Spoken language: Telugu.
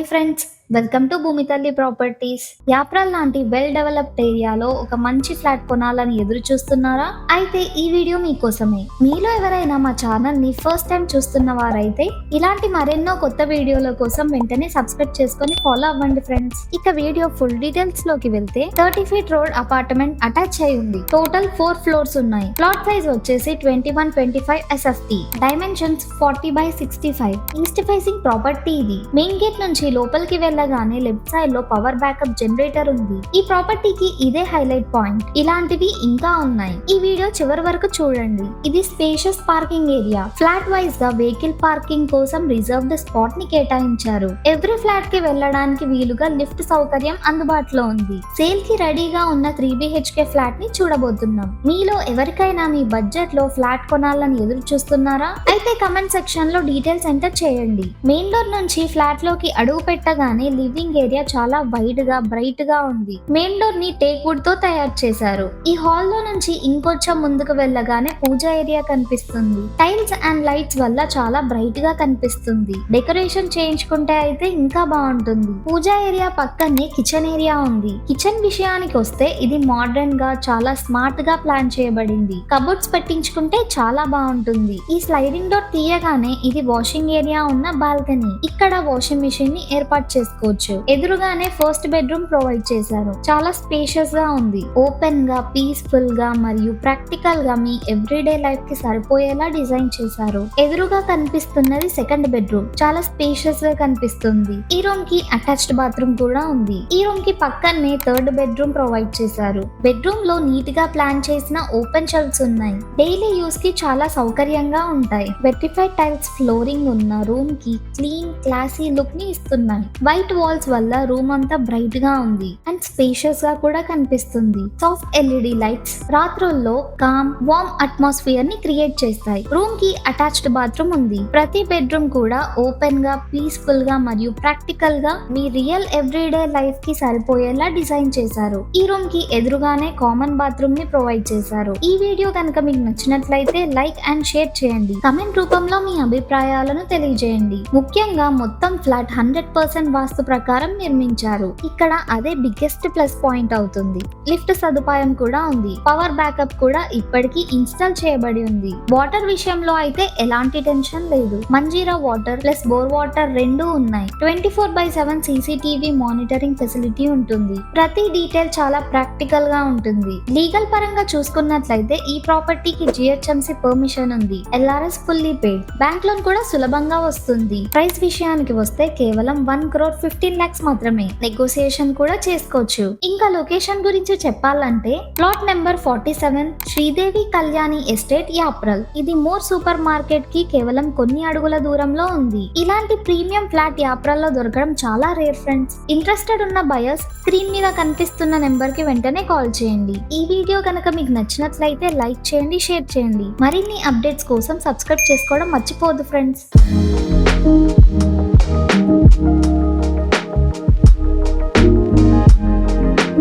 హాయ్ ఫ్రెండ్స్, వెల్కమ్ టు భూమి తల్లి ప్రాపర్టీస్. యాప్రాల్ లాంటి వెల్ డెవలప్డ్ ఏరియాలో ఒక మంచి ఫ్లాట్ కొనాలని ఎదురు చూస్తున్నారా? అయితే ఈ వీడియో మీకోసమే. మీలో ఎవరైనా మా ఛానల్ ని ఫస్ట్ టైం చూస్తున్న వారైతే ఇలాంటి మరెన్నో కొత్త వీడియోల కోసం వెంటనే సబ్స్క్రైబ్ చేసుకొని ఫాలో అవ్వండి ఫ్రెండ్స్. ఇక వీడియో ఫుల్ డీటెయిల్స్ లోకి వెళ్తే 30 ఫీట్ రోడ్ అపార్ట్మెంట్ అటాచ్ అయి ఉంది. టోటల్ 4 ఫ్లోర్స్ ఉన్నాయి. ప్లాట్ సైజ్ వచ్చేసి 2125 SFT. Dimensions 40x65. East facing property ఇది. మెయిన్ గేట్ నుంచి లోపలికి వెళ్ళగానే లెఫ్ట్ సైడ్ లో పవర్ బ్యాకప్ జనరేటర్ ఉంది. ఈ ప్రాపర్టీకి ఇదే హైలైట్ పాయింట్. ఇలాంటివి ఇంకా ఉన్నాయి. ఈ వీడియో చివరి వరకు చూడండి. ఇది spacious parking area. Flat wise గా వెహికల్ పార్కింగ్ కోసం రిజర్వ్డ్ స్పాట్ ని కేటాయించారు. ఎవ్రీ ఫ్లాట్ కి వెళ్ళడానికి వీలుగా లిఫ్ట్ సౌకర్యం అందుబాటులో ఉంది. సేల్ కి రెడీగా ఉన్న 3 BHK ఫ్లాట్ ని చూడబోతున్నాం. మీలో ఎవరికైనా మీ బడ్జెట్ లో ఫ్లాట్ కొనాలని ఎదురు చూస్తున్నారా? అయితే కమెంట్ సెక్షన్ లో డీటెయిల్స్ ఎంటర్ చేయండి. మెయిన్ డోర్ నుంచి ఫ్లాట్ లోకి అడుగు పెట్టగానే లివింగ్ ఏరియా చాలా వైడ్ గా బ్రైట్ గా ఉంది. మెయిన్ డోర్ ని టేక్ వుడ్ తో తయారు చేశారు. ఈ హాల్ లో నుంచి ఇంకొంచెం ముందుకు వెళ్ళగానే పూజ ఏరియా కనిపిస్తుంది. టైల్స్ అండ్ లైట్స్ వల్ల చాలా బ్రైట్ గా కనిపిస్తుంది. డెకరేషన్ చేయించుకుంటే అయితే ఇంకా బాగుంటుంది. పూజా ఏరియా పక్కనే కిచెన్ ఏరియా ఉంది. కిచెన్ విషయానికి వస్తే ఇది మోడర్న్ గా చాలా స్మార్ట్ గా ప్లాన్ చేయబడింది. కబోర్డ్స్ పెట్టించుకుంటే చాలా బాగుంటుంది. ఈ స్లైడింగ్ డోర్ తీయగానే ఇది వాషింగ్ ఏరియా ఉన్న బాల్కనీ. ఇక్కడ వాషింగ్ మిషన్ ని ఏర్పాటు చేసుకోవచ్చు. ఎదురుగానే ఫస్ట్ బెడ్రూమ్ ప్రొవైడ్ చేశారు. చాలా స్పేషియస్ గా ఉంది. ఓపెన్ గా, పీస్ఫుల్ గా మరియు ప్రాక్టికల్ గా మీ ఎవ్రీడే లైఫ్ కి సరిపోయేలా డిజైన్ చేశారు. ఎదురుగా కనిపిస్తున్నది సెకండ్ బెడ్రూమ్. చాలా స్పేషియస్ గా కనిపిస్తుంది. ఈ రూమ్ కి అటాచ్డ్ బాత్రూమ్ కూడా ఉంది. ఈ రూమ్ కి పక్కనే థర్డ్ బెడ్రూమ్ ప్రొవైడ్ చేశారు. బెడ్రూమ్ లో నీట్ గా ప్లాన్ చేసిన ఓపెన్ షెల్ఫ్స్ ఉన్నాయి. డైలీ యూస్ కి చాలా సౌకర్యంగా ఉంటాయి. వెట్రిఫైడ్ టైల్స్ ఫ్లోరింగ్ ఉన్న రూమ్ కి క్లీన్ క్లాసీ లుక్ ని ఇస్తున్నాయి. వైట్ వాల్స్ వల్ల రూమ్ అంతా బ్రైట్ గా ఉంది అండ్ స్పేషియస్ గా కూడా కనిపిస్తుంది. సాఫ్ట్ LED లైట్స్ రాత్రుల్లో కామ్ వార్మ్ అట్మాస్ఫియర్ ని క్రియేట్ చేస్తాయి. రూమ్ కి అటాచ్డ్ బాత్రూమ్ ఉంది. ప్రతి బెడ్రూమ్ కూడా ఓపెన్ గా, పీస్ఫుల్ గా మరియు ప్రాక్టికల్ గా మీ రియల్ ఎవ్రీడే లైఫ్ కి సరిపోయేలా డిజైన్ చేశారు. ఈ రూమ్ కి ఎదురుగానే కామన్ బాత్రూమ్ ని ప్రొవైడ్ చేశారు. ఈ వీడియో కనుక మీకు నచ్చినట్లయితే లైక్ అండ్ షేర్ చేయండి. కమెంట్ రూపంలో మీ అభిప్రాయాలను తెలియజేయండి. ముఖ్యంగా మొత్తం ఫ్లాట్ 100% వాస్తు ప్రకారం నిర్మించారు. ఇక్కడ అదే బిగ్గెస్ట్ ప్లస్ పాయింట్ అవుతుంది. లిఫ్ట్ సదుపాయం కూడా ఉంది. పవర్ బ్యాకప్ కూడా ఇప్పటికీ ఇన్స్టాల్ చేయబడి ఉంది. వాటర్ విషయంలో అయితే ఎలాంటి టెన్షన్ లేదు. Manjira water plus bore water రెండూ ఉన్నాయి. 24/7 CCTV మానిటరింగ్ ఫెసిలిటీ ఉంటుంది. ప్రతి డీటెయిల్ చాలా ప్రాక్టికల్ గా ఉంటుంది. లీగల్ పరంగా చూసుకున్నట్లయితే ఈ ప్రాపర్టీకి GHMC పర్మిషన్ ఉంది. LRS ఫుల్లీ పేడ్. బ్యాంక్ లోన్ కూడా సులభంగా వస్తుంది. ప్రైస్ విషయానికి వస్తే కేవలం 1,15 lakhs మాత్రమే. నెగోసియేషన్ కూడా చేసుకోవచ్చు. ఇంకా లొకేషన్ గురించి చెప్పాలంటే plot number 47 Sridevi Kalyani estate Yapral. ఇది మోర్ సూపర్ మార్కెట్ కి కేవలం కొన్ని అడుగుల దూరంలో ఉంది. ఇలాంటి ప్రీమియం ఫ్లాట్ యాప్రల్ లో దొరకడం చాలా రేర్ ఫ్రెండ్స్. ఇంట్రెస్టెడ్ ఉన్న బయర్స్ స్క్రీన్ మీద కనిపిస్తున్న నెంబర్ కి వెంటనే కాల్ చేయండి. ఈ వీడియో కనుక మీకు నచ్చినట్లయితే లైక్ చేయండి, షేర్ చేయండి. మరిన్ని అప్డేట్స్ కోసం సబ్స్క్రైబ్ చేసుకోవడం మర్చిపోవద్దు ఫ్రెండ్స్.